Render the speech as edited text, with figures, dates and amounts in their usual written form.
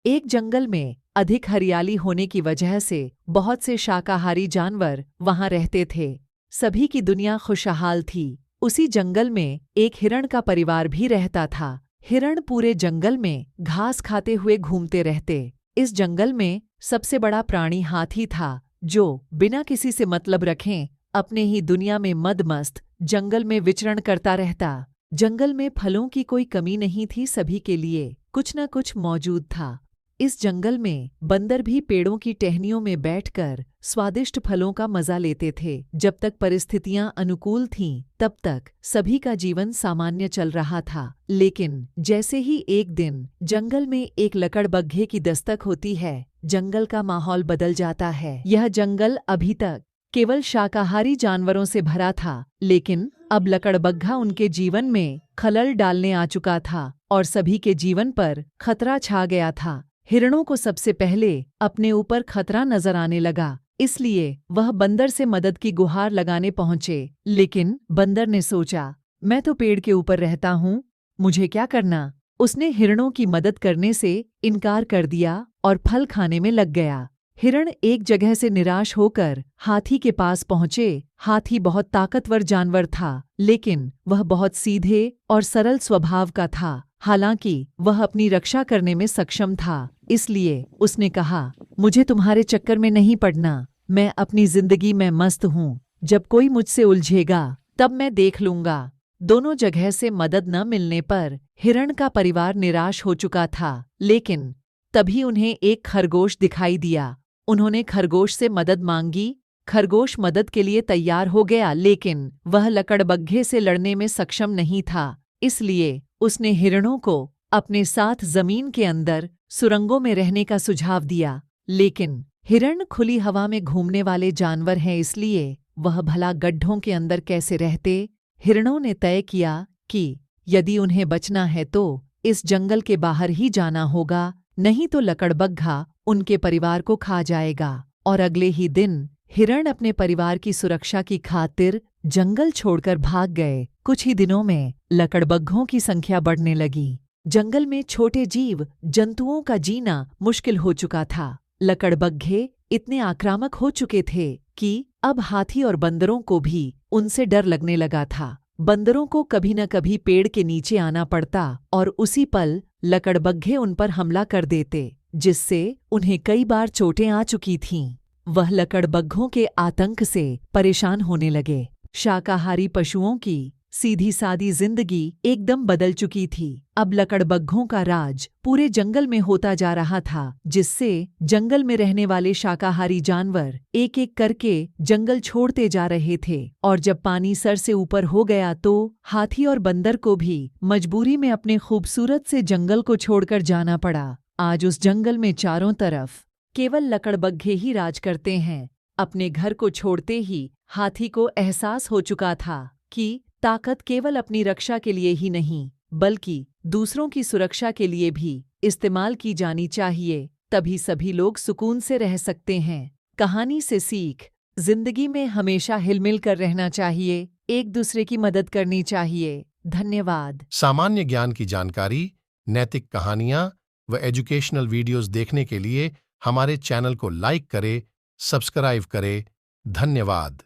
एक जंगल में अधिक हरियाली होने की वजह से बहुत से शाकाहारी जानवर वहां रहते थे। सभी की दुनिया खुशहाल थी। उसी जंगल में एक हिरण का परिवार भी रहता था। हिरण पूरे जंगल में घास खाते हुए घूमते रहते। इस जंगल में सबसे बड़ा प्राणी हाथी था, जो बिना किसी से मतलब रखे अपने ही दुनिया में मदमस्त जंगल में विचरण करता रहता। जंगल में फलों की कोई कमी नहीं थी, सभी के लिए कुछ न कुछ मौजूद था। इस जंगल में बंदर भी पेड़ों की टहनियों में बैठकर स्वादिष्ट फलों का मजा लेते थे। जब तक परिस्थितियां अनुकूल थीं, तब तक सभी का जीवन सामान्य चल रहा था। लेकिन जैसे ही एक दिन जंगल में एक लकड़बग्घे की दस्तक होती है, जंगल का माहौल बदल जाता है। यह जंगल अभी तक केवल शाकाहारी जानवरों से भरा था, लेकिन अब लकड़बग्घा उनके जीवन में खलल डालने आ चुका था और सभी के जीवन पर खतरा छा गया था। हिरणों को सबसे पहले अपने ऊपर खतरा नजर आने लगा, इसलिए वह बंदर से मदद की गुहार लगाने पहुंचे। लेकिन बंदर ने सोचा, मैं तो पेड़ के ऊपर रहता हूँ, मुझे क्या करना। उसने हिरणों की मदद करने से इनकार कर दिया और फल खाने में लग गया। हिरण एक जगह से निराश होकर हाथी के पास पहुंचे। हाथी बहुत ताकतवर जानवर था, लेकिन वह बहुत सीधे और सरल स्वभाव का था। हालांकि वह अपनी रक्षा करने में सक्षम था, इसलिए उसने कहा, मुझे तुम्हारे चक्कर में नहीं पड़ना, मैं अपनी जिंदगी में मस्त हूँ। जब कोई मुझसे उलझेगा तब मैं देख लूंगा। दोनों जगह से मदद न मिलने पर हिरण का परिवार निराश हो चुका था, लेकिन तभी उन्हें एक खरगोश दिखाई दिया। उन्होंने खरगोश से मदद मांगी। खरगोश मदद के लिए तैयार हो गया, लेकिन वह लकड़बग्घे से लड़ने में सक्षम नहीं था। इसलिए उसने हिरणों को अपने साथ जमीन के अंदर सुरंगों में रहने का सुझाव दिया। लेकिन हिरण खुली हवा में घूमने वाले जानवर हैं, इसलिए वह भला गड्ढों के अंदर कैसे रहते। हिरणों ने तय किया कि यदि उन्हें बचना है तो इस जंगल के बाहर ही जाना होगा, नहीं तो लकड़बग्घा उनके परिवार को खा जाएगा। और अगले ही दिन हिरण अपने परिवार की सुरक्षा की खातिर जंगल छोड़कर भाग गए। कुछ ही दिनों में लकड़बग्घों की संख्या बढ़ने लगी। जंगल में छोटे जीव जंतुओं का जीना मुश्किल हो चुका था। लकड़बग्घे इतने आक्रामक हो चुके थे कि अब हाथी और बंदरों को भी उनसे डर लगने लगा था। बंदरों को कभी न कभी पेड़ के नीचे आना पड़ता और उसी पल लकड़बग्घे उन पर हमला कर देते, जिससे उन्हें कई बार चोटें आ चुकी थीं। वह लकड़बग्घों के आतंक से परेशान होने लगे। शाकाहारी पशुओं की सीधी सादी जिंदगी एकदम बदल चुकी थी। अब लकड़बग्घों का राज पूरे जंगल में होता जा रहा था, जिससे जंगल में रहने वाले शाकाहारी जानवर एक एक करके जंगल छोड़ते जा रहे थे। और जब पानी सर से ऊपर हो गया तो हाथी और बंदर को भी मजबूरी में अपने खूबसूरत से जंगल को छोड़कर जाना पड़ा। आज उस जंगल में चारों तरफ केवल लकड़बग्घे ही राज करते हैं। अपने घर को छोड़ते ही हाथी को एहसास हो चुका था कि ताकत केवल अपनी रक्षा के लिए ही नहीं, बल्कि दूसरों की सुरक्षा के लिए भी इस्तेमाल की जानी चाहिए। तभी सभी लोग सुकून से रह सकते हैं। कहानी से सीख, जिंदगी में हमेशा हिलमिल कर रहना चाहिए, एक दूसरे की मदद करनी चाहिए। धन्यवाद। सामान्य ज्ञान की जानकारी, नैतिक कहानियाँ व एजुकेशनल वीडियोस देखने के लिए हमारे चैनल को लाइक करें, सब्सक्राइब करें। धन्यवाद।